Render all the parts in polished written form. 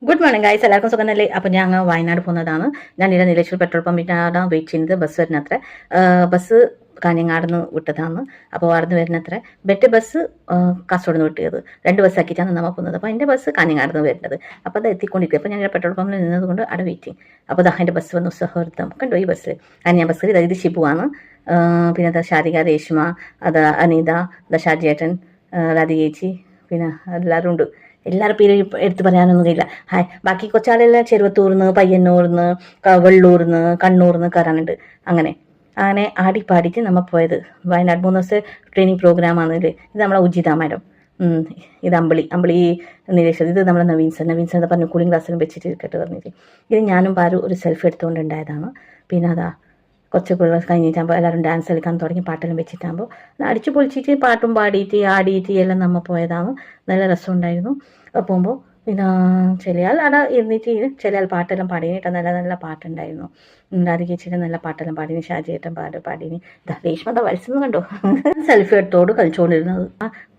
Good morning guys, എല്ലാവർക്കും സുഖം തന്നെ. അപ്പോൾ ഞാൻ അങ്ങ് വയനാട് പോകുന്നതാണ്. ഞാൻ ഇവിടെ നീലേശ്വർ പെട്രോൾ പമ്പിനാണ് വെയിറ്റ് ചെയ്യുന്നത്. ബസ് വരുന്നത്ര ബസ് കാഞ്ഞങ്ങാട് നിന്ന് വിട്ടതാണ്. അപ്പോൾ അവിടെ നിന്ന് വരുന്നത്ര ബെറ്റ് ബസ് കാസർഗോഡ് നിന്ന് വിട്ടിയത് 2 ബസ്സാക്കിയിട്ടാണ് നമ്മൾ പോകുന്നത്. അപ്പോൾ എൻ്റെ ബസ് കാഞ്ഞങ്ങാട് നിന്ന് വരുന്നത്. അപ്പോൾ അത് എത്തിക്കൊണ്ടിരിക്കും. അപ്പോൾ ഞാൻ പെട്രോൾ പമ്പിൽ നിന്നതുകൊണ്ട് അവിടെ വെയിറ്റിംഗ്. അപ്പോൾ അതിൻ്റെ ബസ് വന്നു. സഹൃദം കണ്ടോ ഈ ബസ്സിൽ ഞാൻ ബസ്സിൽ ഇത് ഷിബുവാണ്. പിന്നെ അത് ഷാരിക, രേഷ്മ, അത് അനിത, ഷാജിയേട്ടൻ, രാധികേച്ചി, പിന്നെ എല്ലാവരും ഉണ്ട്. എല്ലാവരും പേര് എടുത്ത് പറയാനൊന്നും കഴിയില്ല. ഹായ് ബാക്കി കൊച്ചാളെല്ലാം ചെറുവത്തൂർന്ന്, പയ്യന്നൂർന്ന്, വെള്ളൂർന്ന്, കണ്ണൂർന്ന് കയറാനുണ്ട്. അങ്ങനെ ആടിപ്പാടിച്ച് നമ്മൾ പോയത്. വയനാട് 3 ദിവസത്തെ ട്രെയിനിങ് പ്രോഗ്രാമാണ്. ഇത് നമ്മളെ ഉജിത മാഡം, ഇത് അമ്പിളി നിരീക്ഷത്, ഇത് നമ്മളെ നവീൻ സർ പറഞ്ഞു കൂളിംഗ് ക്ലാസ്സിലും വെച്ചിട്ട് കേട്ട് പറഞ്ഞിട്ട്. ഇത് ഞാനും പാരു ഒരു സെൽഫി എടുത്തുകൊണ്ടുണ്ടായതാണ്. പിന്നെ അതാ കുറച്ച് പിള്ളേർ കഴിഞ്ഞിട്ടാകുമ്പോൾ എല്ലാവരും ഡാൻസ് കളിക്കാൻ തുടങ്ങി, പാട്ടെല്ലാം വെച്ചിട്ടാകുമ്പോൾ അടിച്ചു പൊളിച്ചിട്ട് പാട്ടും പാടിയിട്ട് ആടിയിട്ട് എല്ലാം നമ്മൾ പോയതാണ്. നല്ല രസമുണ്ടായിരുന്നു. പോകുമ്പോൾ പിന്നെ ചിലയാൾ അവിടെ ഇരുന്നിട്ട് ചിലയാൾ പാട്ടെല്ലാം പാടിയിട്ട് നല്ല നല്ല പാട്ടുണ്ടായിരുന്നു. രാധികേച്ചിയുടെ നല്ല പാട്ടെല്ലാം പാടിനി, ഷാജിയേട്ടൻ പാടിനി. രേഷ്മത വത്സന്ന് കണ്ടോ സെൽഫി എടുത്തോട് കളിച്ചുകൊണ്ടിരുന്നത്.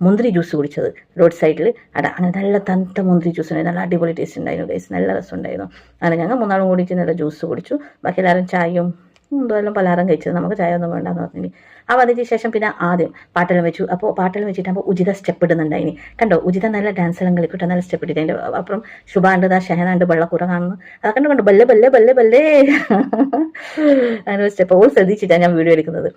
മുന്തിരി ജ്യൂസ് കുടിച്ചത് റോഡ് സൈഡിൽ. അവിടെ അങ്ങനെ നല്ല തണുത്ത മുന്തിരി ജ്യൂസ് ഉണ്ടായിരുന്നു. നല്ല അടിപൊളി ടേസ്റ്റ് ഉണ്ടായിരുന്നു ഗൈസ്, നല്ല രസമുണ്ടായിരുന്നു. അങ്ങനെ ഞങ്ങൾ 3 ആളും കൂടിയിട്ട് നല്ല ജ്യൂസ് കുടിച്ചു. ബാക്കി എല്ലാവരും ചായയും എന്തെല്ലാം പലഹാരം കഴിച്ചത്. നമുക്ക് ചായ ഒന്നും വേണ്ടെന്ന് പറഞ്ഞു. അപ്പോൾ അതിന് ശേഷം പിന്നെ ആദ്യം പാട്ടെല്ലാം വെച്ചു. അപ്പോൾ പാട്ടെല്ലാം വെച്ചിട്ടാകുമ്പോൾ ഉജിത സ്റ്റെപ്പ് ഇടുന്നുണ്ടായിനി. കണ്ടോ ഉജിത നല്ല ഡാൻസ് എല്ലാം കളിക്കിട്ട് നല്ല സ്റ്റെപ്പ് ഇട്ടിട്ട്. അതിൻ്റെ അപ്പുറം ശുഭാണ്ട്, ഷഹനാണ്ട്, വെള്ളക്കൂറ കാണുന്നു. അതൊക്കെ കണ്ടു ബല്ലേ ബല്ലേ ബല്ലേ ബല്ലേ അങ്ങനെ സ്റ്റെപ്പ് ഓൾ ശ്രദ്ധിച്ചിട്ടാണ് ഞാൻ വീഡിയോ എടുക്കുന്നത്.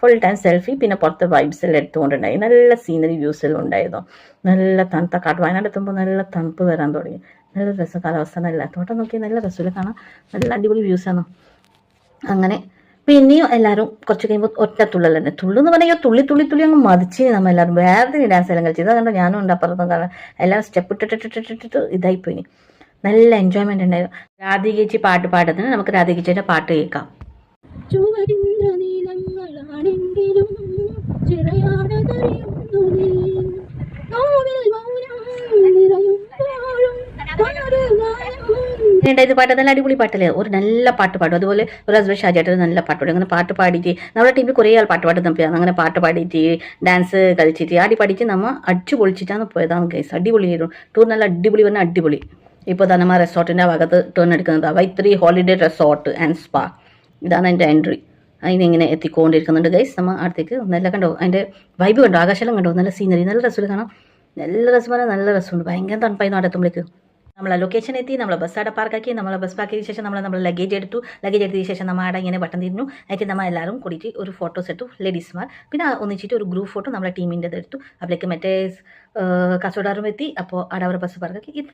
Full time selfie. പിന്നെ പുറത്തെ വൈബ്സ് എല്ലാം എടുത്തുകൊണ്ടുണ്ടായി. നല്ല സീനറി വ്യൂസ് എല്ലാം ഉണ്ടായിരുന്നു. നല്ല തണുത്ത കാട്ട്. വയനാട് എത്തുമ്പോൾ നല്ല തണുപ്പ് വരാൻ തുടങ്ങി. നല്ല രസം കാലാവസ്ഥ. നല്ല തോട്ടം നോക്കി നല്ല രസമില്ല കാണാൻ. നല്ല അടിപൊളി വ്യൂസാണ്. അങ്ങനെ പിന്നെയും എല്ലാവരും കുറച്ച് കഴിയുമ്പോൾ ഒറ്റ തുള്ളൽ തന്നെ. തുള്ളെന്ന് പറഞ്ഞാൽ തുള്ളി അങ്ങ് മതിച്ച് നമ്മൾ എല്ലാവരും വേറെ ഡാൻസ് എല്ലാം കളിച്ചത്. അതുകൊണ്ട് ഞാനും ഉണ്ട് അപ്പുറത്തും കാരണം എല്ലാവരും സ്റ്റെപ്പ് ഇട്ടിട്ടിട്ടിട്ടിട്ട് ഇതായിപ്പോയി. നല്ല എൻജോയ്മെന്റ് ഉണ്ടായിരുന്നു. രാധികേച്ചി പാട്ട് പാടുന്നതിന് നമുക്ക് രാധികേച്ചിയുടെ പാട്ട് കേൾക്കാം. ഇത് പാട്ട് നല്ല അടിപൊളി പാട്ടല്ലേ. ഒരു നല്ല പാട്ട് പാടും. അതുപോലെ ഒരു ഹസ്ബൻഡ് ഷാജിയായിട്ട് നല്ല പാട്ട് പാടും. അങ്ങനെ പാട്ട് പാടിയിട്ട് നമ്മുടെ ടീമിൽ കുറേ ആൾ പാട്ട് പാടുന്ന പോയാണ്. അങ്ങനെ പാട്ട് പാടിയിട്ട് ഡാൻസ് കളിച്ചിട്ട് ആടി പാടിയിട്ട് നമ്മൾ അടിച്ചു പൊളിച്ചിട്ടാണ് പോയതാണ് ഗൈസ്. അടിപൊളിയായിരുന്നു ടൂർ. നല്ല അടിപൊളി പറഞ്ഞാൽ അടിപൊളി. ഇപ്പോൾ തന്നെ നമ്മൾ റിസോർട്ടിൻ്റെ ഭാഗത്ത് ടേൺ എടുക്കുന്നത് വൈത്രി ഹോളിഡേ റിസോർട്ട് ആൻഡ് സ്പാ. ഇതാണ് എൻ്റെ എൻട്രി. അതിനിങ്ങനെ എത്തിക്കൊണ്ടിരിക്കുന്നുണ്ട് ഗൈസ്. നമ്മൾ അടുത്തേക്ക് നല്ല കണ്ടോ അതിൻ്റെ വൈബ് കണ്ടോ, ആകാശം കണ്ടോ, നല്ല സീനറി, നല്ല രസമില്ല കാണാം. നല്ല രസം പറഞ്ഞാൽ നല്ല രസമുണ്ട്. ഭയങ്കര തണുപ്പായിരുന്നു അവിടെ എത്തുമ്പോഴേക്ക്. നമ്മളെ ലൊക്കേഷൻ എത്തി. നമ്മളെ ബസ് അവിടെ പാർക്കാക്കി. നമ്മളെ ബസ് പാർക്കിയതിന് ശേഷം നമ്മൾ ലഗേജ് എടുത്തതിന് ശേഷം നമ്മൾ അവിടെ ഇങ്ങനെ ബട്ടൺ തിരിഞ്ഞു. അതിന് നമ്മൾ എല്ലാവരും കൂടിയിട്ട് ഒരു ഫോട്ടോസ് എടുത്തു, ലേഡീസ്മാർ. പിന്നെ ഒന്നിച്ചിട്ട് ഒരു ഗ്രൂപ്പ് ഫോട്ടോ നമ്മളെ ടീമിൻ്റെ എടുത്തു. അപ്പോഴേക്ക് മറ്റേ കാസർഗോഡാറും എത്തി. അപ്പോൾ അവിടെ അവർ ബസ് പാർക്കാക്കി.